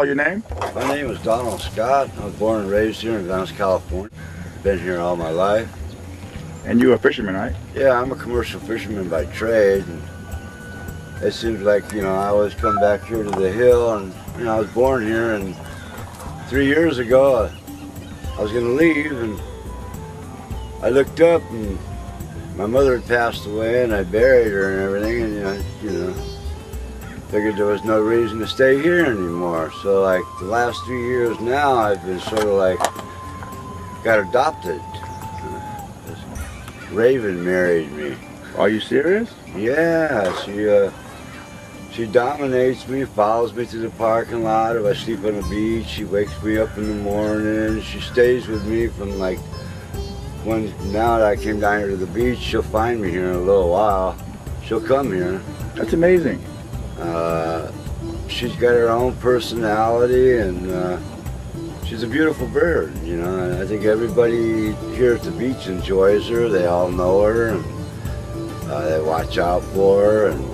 Your name? My name is Donny Scott. I was born and raised here in Venice, California. Been here all my life. And you're a fisherman, right? Yeah, I'm a commercial fisherman by trade. And it seems like, you know, I always come back here to the hill, and, you know, I was born here, and 3 years ago I was going to leave, and I looked up and my mother had passed away, and I buried her and everything, and you know, figured there was no reason to stay here anymore. So like the last 3 years now, I've been sort of like got adopted. This Raven married me. Are you serious? Yeah, she dominates me, follows me through the parking lot. If I sleep on the beach, she wakes me up in the morning. She stays with me from like now that I came down here to the beach. She'll find me here in a little while. She'll come here. That's amazing. She's got her own personality, and she's a beautiful bird, you know. And I think everybody here at the beach enjoys her. They all know her, and they watch out for her. And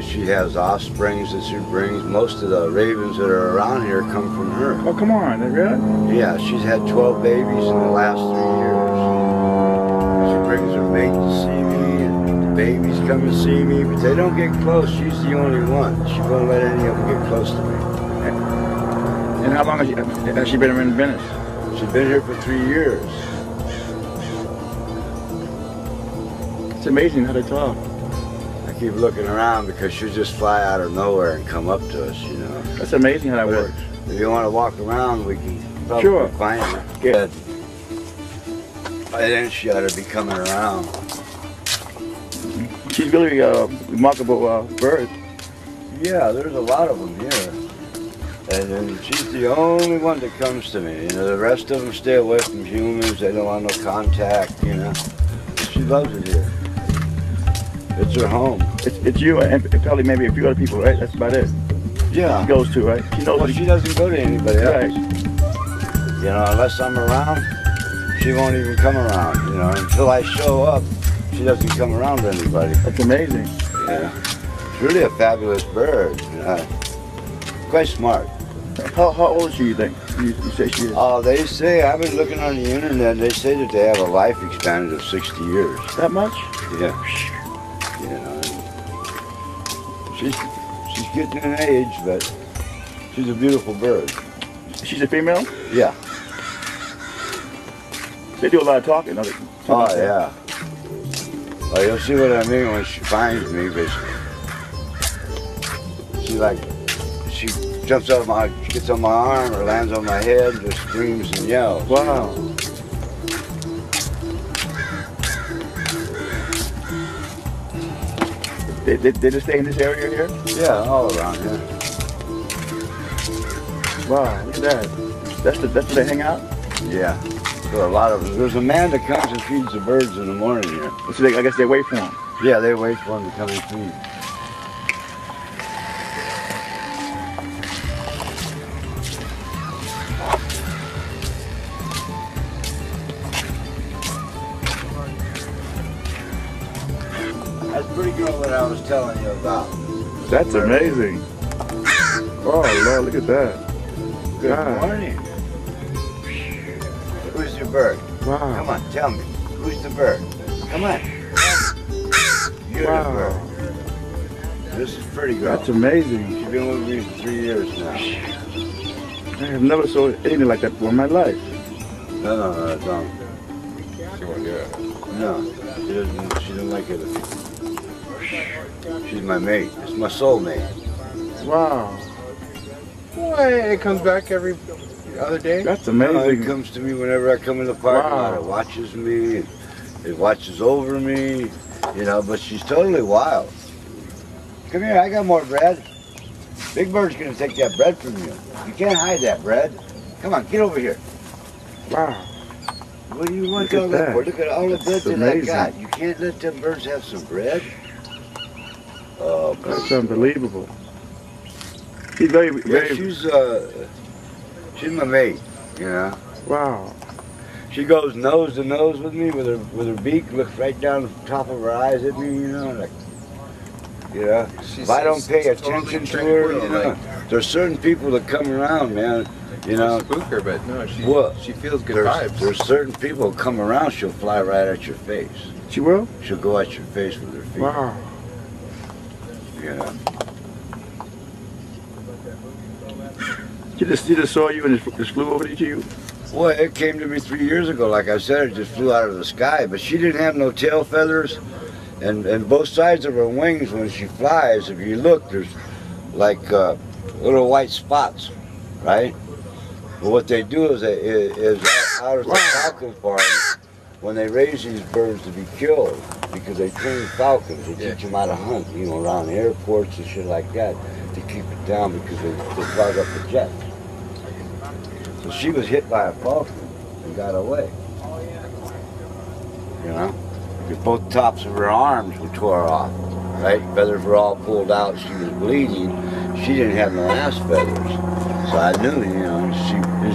she has offsprings that she brings. Most of the ravens that are around here come from her. Oh, come on, really? Yeah, she's had 12 babies in the last 3 years. She brings her mate to see me, and the babies come to see me, but they don't get close. She's the only one. She won't let any of them get close to me. And how long has she been in Venice? She's been here for 3 years. It's amazing how they talk. I keep looking around because she'll just fly out of nowhere and come up to us, you know. That's amazing how that works. If you want to walk around, we can probably find her. Good. By then she ought to be coming around. She's really a remarkable bird. Yeah, there's a lot of them here. And she's the only one that comes to me. You know, the rest of them stay away from humans. They don't want no contact, you know. She loves it here. It's her home. It's you and probably maybe a few other people, right? That's about it. Yeah. She goes to, right? She knows. Well, she doesn't go to anybody else. Right. You know, unless I'm around, she won't even come around. You know, until I show up, she doesn't come around to anybody. That's amazing. Yeah. It's really a fabulous bird. You know. Quite smart. How old is she, you think? You say she is? Oh, they say, I've been looking on the internet, they say that they have a life expectancy of 60 years. That much? Yeah. You know, she's getting an age, but she's a beautiful bird. She's a female? Yeah. They do a lot of talking, don't they? Oh, yeah. Well, you'll see what I mean when she finds me, but she jumps out she gets on my arm or lands on my head and just screams and yells. Wow. They just stay in this area here? Yeah, all around here. Wow, look at that. That's where they hang out? Yeah. So a lot of them. There's a man that comes and feeds the birds in the morning here. So I guess they wait for him? Yeah, they wait for him to come and feed. That's pretty girl that I was telling you about. That's amazing. Oh, Lord, look at that. Good morning. Who's your bird? Wow. Come on, tell me. Who's the bird? Come on. You're the bird. This is pretty girl. That's amazing. She's been with me for 3 years now. I have never saw anything like that before in my life. No, I don't. No, she doesn't like other people. She's my mate. It's my soulmate. Wow. Boy, it comes back every other day? That's amazing. It comes to me whenever I come in the parking lot. It watches me. It watches over me. You know, but she's totally wild. Come here, I got more bread. Big Bird's gonna take that bread from you. You can't hide that bread. Come on, get over here. Wow. What do you want all that for? Look at all the bread that I got. You can't let them birds have some bread? Oh, that's unbelievable. She's very. She's my mate, you know. Wow. She goes nose to nose with me with her beak, looks right down the top of her eyes at me, you know, like, you know. If I don't pay attention to her, you know, there's certain people that come around, man. You know, spook her, but no, she feels good vibes. There's certain people that come around, she'll fly right at your face. She will? She'll go at your face with her feet. Wow. Yeah. She just saw you and just flew over to you? Well, it came to me 3 years ago. Like I said, it just flew out of the sky. But she didn't have no tail feathers. And both sides of her wings, when she flies, if you look, there's like little white spots, right? But what they do is out of the falcon farm, when they raise these birds to be killed, because they train falcons, they teach them how to hunt, you know, around airports and shit like that, to keep it down because they clog up the jets. So she was hit by a falcon and got away. You know? Because both tops of her arms were tore off, right? Feathers were all pulled out, she was bleeding. She didn't have no ass feathers. So I knew, you know,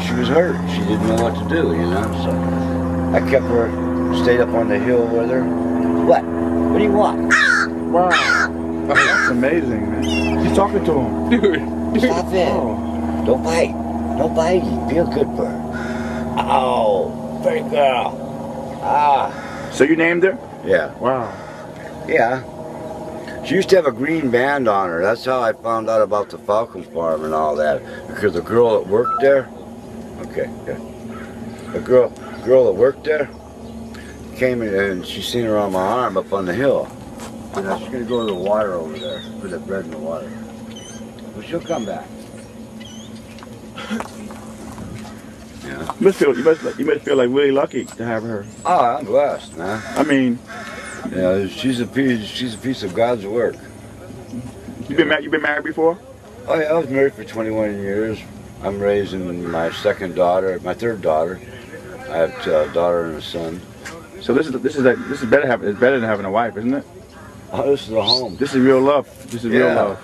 she was hurt. She didn't know what to do, you know? So I kept her, stayed up on the hill with her. What? What do you want? Wow. That's amazing, man. She's talking to him. Dude. Stop it. Oh. Don't bite. Don't bite. Be a good bird. Oh, pretty girl. Ah. So you named her? Yeah. Wow. Yeah. She used to have a green band on her. That's how I found out about the falcon farm and all that. Because the girl that worked there, okay, good. The girl that worked there came in and she seen her on my arm up on the hill. You know, she's gonna go to the water over there, put the bread in the water. But she'll come back. Yeah. You must feel like really lucky to have her. Oh, I'm blessed, man. I mean, yeah, she's a piece of God's work. you've been married before? Oh yeah, I was married for 21 years. I'm raising my third daughter. I have a daughter and a son. So this is better than having a wife, isn't it? Oh, this is a home. This is real love. This is real love.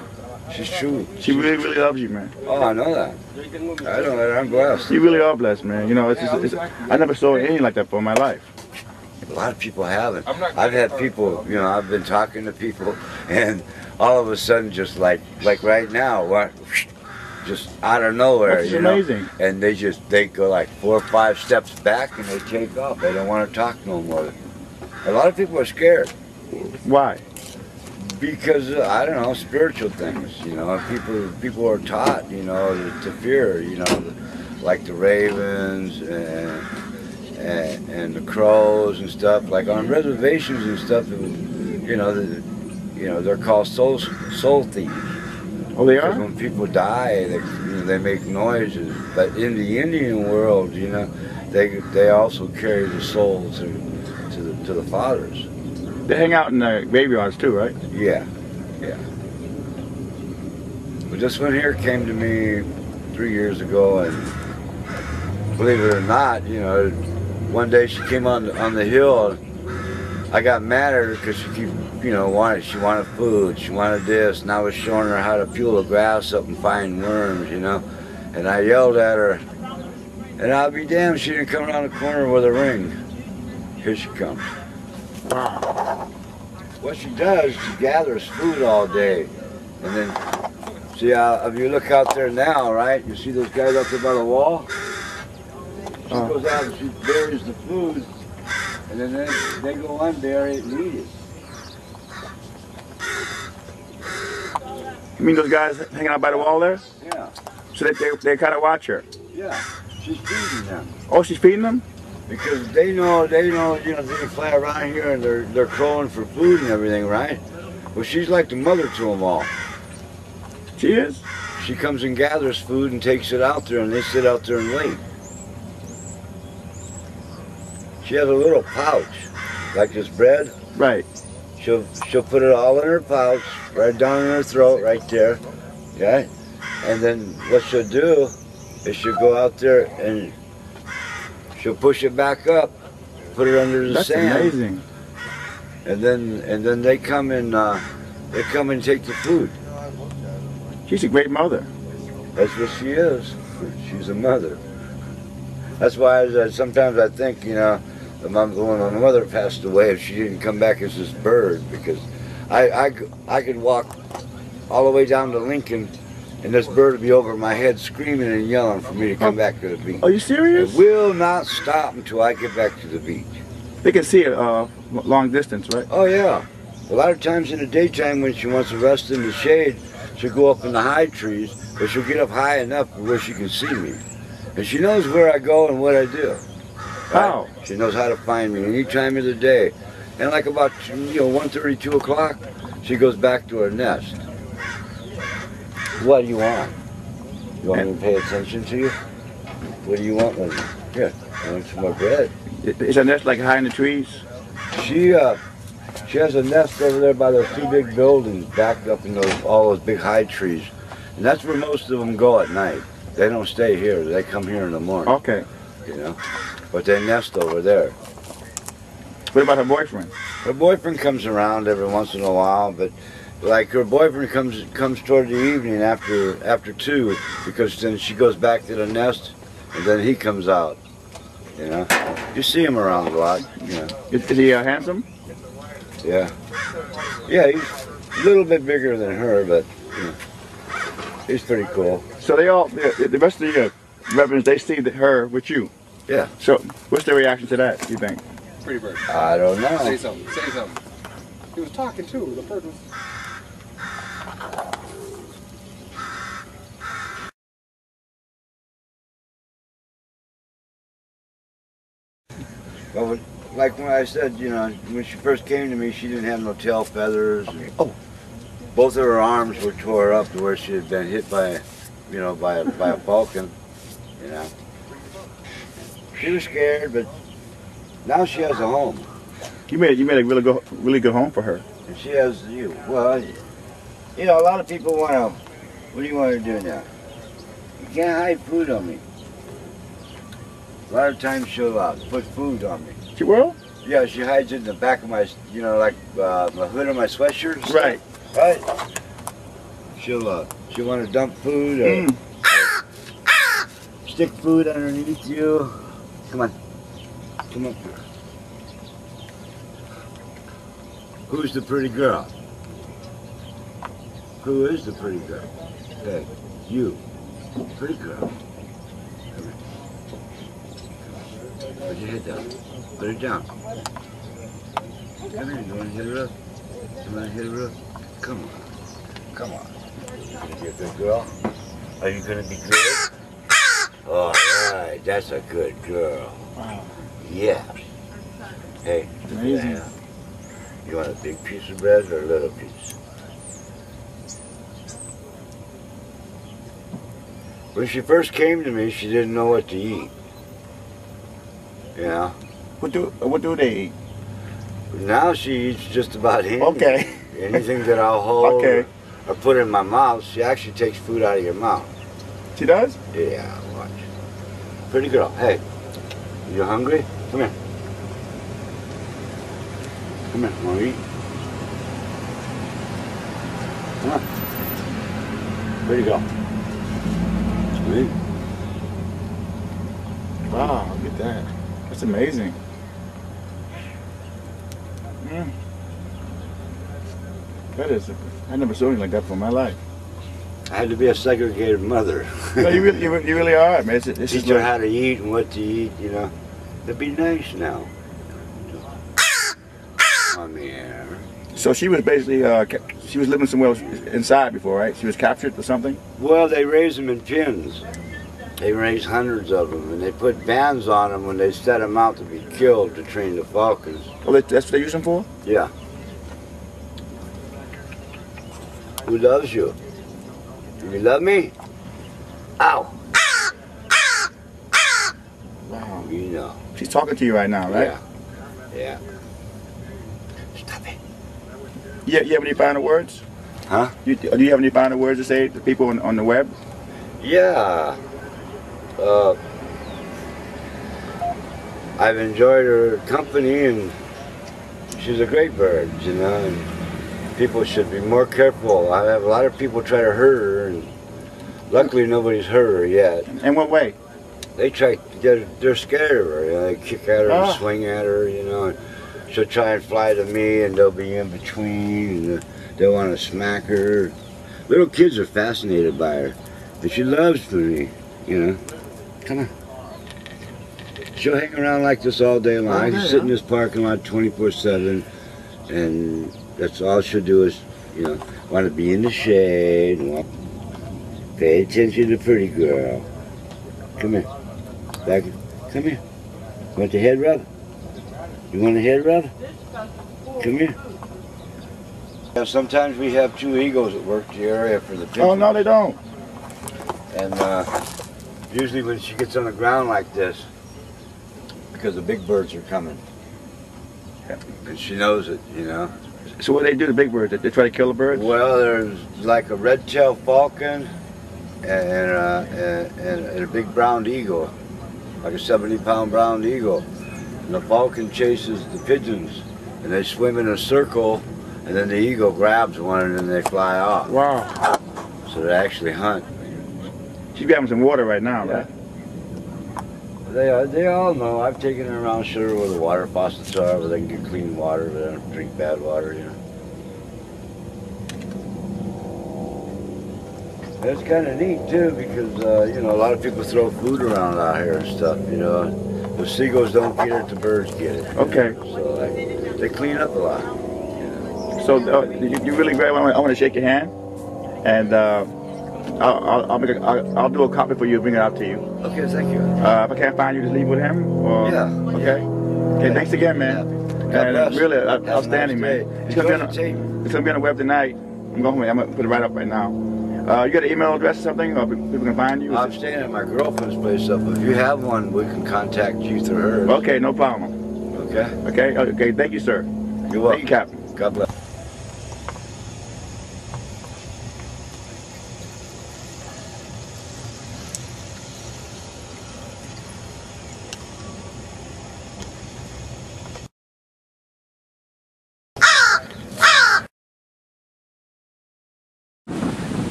She's true. She really loves you, man. Oh, I know that. I know that. I'm blessed. You really are blessed, man. You know, I never saw anything like that for my life. A lot of people haven't. I've had people, you know, I've been talking to people, and all of a sudden, just like right now, what? Just out of nowhere, That's you know? amazing. And they go like 4 or 5 steps back and they take off. They don't want to talk no more. A lot of people are scared. Why? Because I don't know, spiritual things. You know, people are taught, you know, to fear. You know, like the ravens and the crows and stuff. Like on reservations and stuff, it was, you know, they're called soul thieves. Oh, they Because are? when people die, they make noises. But in the Indian world, you know, they also carry the souls to the fathers. They hang out in the graveyards too, right? Yeah, yeah. But this one here came to me 3 years ago, and believe it or not, you know, one day she came on the hill. And I got mad at her because she keep, you know, she wanted food, she wanted this, and I was showing her how to peel the grass up and find worms, you know. And I yelled at her, and I'll be damned, she didn't come around the corner with a ring. Here she comes. Wow. What she does, she gathers food all day, and then see if you look out there now, right? You see those guys out there by the wall. She goes out and she buries the food, and then they go unbury it and eat it. You mean those guys hanging out by the wall there? Yeah. So they kind of watch her. Yeah. She's feeding them. Oh, she's feeding them? Because they know, you know, they fly around here and they're crowing for food and everything, right? Well, she's like the mother to them all. She is? She comes and gathers food and takes it out there, and they sit out there and wait. She has a little pouch, like this bread. Right. She'll put it all in her pouch, right down in her throat, right there. Yeah? And then what she'll do is she'll go out there and she'll push it back up, put it under the sand. That's amazing. And then they come and take the food. She's a great mother. That's what she is. She's a mother. That's why sometimes I think, you know, when my mother passed away, if she didn't come back as this bird, because I could walk all the way down to Lincoln and this bird will be over my head screaming and yelling for me to come back to the beach. Are you serious? It will not stop until I get back to the beach. They can see it long distance, right? Oh yeah. A lot of times in the daytime when she wants to rest in the shade, she'll go up in the high trees, but she'll get up high enough where she can see me. And she knows where I go and what I do. How? Right? She knows how to find me any time of the day. And like about 1:30, 2 o'clock, she goes back to her nest. What do you want? You want me to pay attention to you? What do you want, Lindsay? Here, I want some more bread. Is that nest like high in the trees? She has a nest over there by those 2 big buildings back up in all those big high trees. And that's where most of them go at night. They don't stay here. They come here in the morning. Okay. You know? But they nest over there. What about her boyfriend? Her boyfriend comes around every once in a while, but like her boyfriend comes toward the evening after 2, because then she goes back to the nest and then he comes out. You know? You see him around a lot, you know. Is he handsome? Yeah. Yeah, he's a little bit bigger than her, but you know, he's pretty cool. So the rest of the residents, they see her with you? Yeah. So what's their reaction to that, do you think? Pretty bird. I don't know. Say something. Say something. He was talking too. The bird was. Well, like when I said, you know, when she first came to me, she didn't have no tail feathers. And both of her arms were tore up to where she had been hit by, you know, by a falcon. You know, she was scared, but now she has a home. You made a really good home for her. And she has you. Well, you know, a lot of people want to. What do you want to do now? You can't hide food on me. A lot of times she'll put food on me. She will? Yeah, she hides it in the back of my, you know, like the hood of my sweatshirt. Right. Right. She'll want to dump food or stick food underneath you. Come on. Come up here. Who's the pretty girl? Who is the pretty girl? Hey, you. Pretty girl. Come here. Put your head down. Put it down. Come here. You want to hit her up? You want to hit her up? Come on. Come on. You gonna be a good girl? Are you gonna be good? All right. That's a good girl. Wow. Yeah. Hey. Amazing. Yeah. You want a big piece of bread or a little piece? When she first came to me, she didn't know what to eat. You know? What do they eat? Now she eats just about anything. Okay. Anything that I'll hold Okay. or put in my mouth, she actually takes food out of your mouth. She does? Yeah, watch. Pretty girl. Hey, you hungry? Come here. Come here, wanna eat? Come on. Pretty girl. Sweet. Wow, look at that. That's amazing. That is, I never saw anything like that for my life. I had to be a segregated mother. No, you really are, man. It's Teach her how to eat and what to eat, you know. It'd be nice now. Come here. So she was basically, she was living somewhere else inside before, right? She was captured or something? Well, they raise them in pens. They raise hundreds of them, and they put bands on them when they set them out to be killed to train the falcons. Oh, that's what they use them for? Yeah. Who loves you? Do you love me? Ow! Wow. You know. She's talking to you right now, right? Yeah. Yeah. Stop it. Yeah. You have any final words? Huh? Do you have any final words to say to people on the web? Yeah. I've enjoyed her company, and she's a great bird, you know, and people should be more careful. I have a lot of people try to hurt her, and luckily nobody's hurt her yet. In what way? They try to get her, they're scared of her, you know, they kick at her and swing at her, you know, and she'll try and fly to me, and they'll be in between, and they'll want to smack her. Little kids are fascinated by her. And she loves me, you know. Come on. She'll hang around like this all day long. I can sit in this parking lot 24/7, and that's all she'll do is, you know, want to be in the shade, and pay attention to pretty girl. Come here. Back. Come here. Want the head rub? You want a head rub? Come here. Now, sometimes we have 2 eagles that work the area for the pigeons. Oh, no, they don't. And usually when she gets on the ground like this, because the big birds are coming. And she knows it, you know. So what do they do, the big birds? They try to kill the birds? Well, there's like a red-tailed falcon and a big brown eagle, like a 70-pound brown eagle. And the falcon chases the pigeons, and they swim in a circle, and then the eagle grabs one, and then they fly off. Wow. So they actually hunt. She's grabbing some water right now, right? They all know. I've taken her around, showed her where the water faucets are, where they can get clean water, they don't drink bad water, you know. It's kind of neat too, because you know, a lot of people throw food around out here and stuff, you know. The seagulls don't get it, the birds get it. Okay. So they clean up a lot. So you really great. I want to shake your hand, and I'll do a copy for you, bring it out to you. Okay, thank you. If I can't find you, just leave with him. Or, yeah. Okay. Okay. Thanks again, man. And really outstanding, man. It's gonna be on the web tonight. I'm gonna put it right up right now. You got an email address or something, or people can find you? I'm staying at my girlfriend's place up. If you have one, we can contact you through hers. Okay, no problem. Okay. Okay. Okay. Thank you, sir. You're welcome. Thank you, Captain. God bless.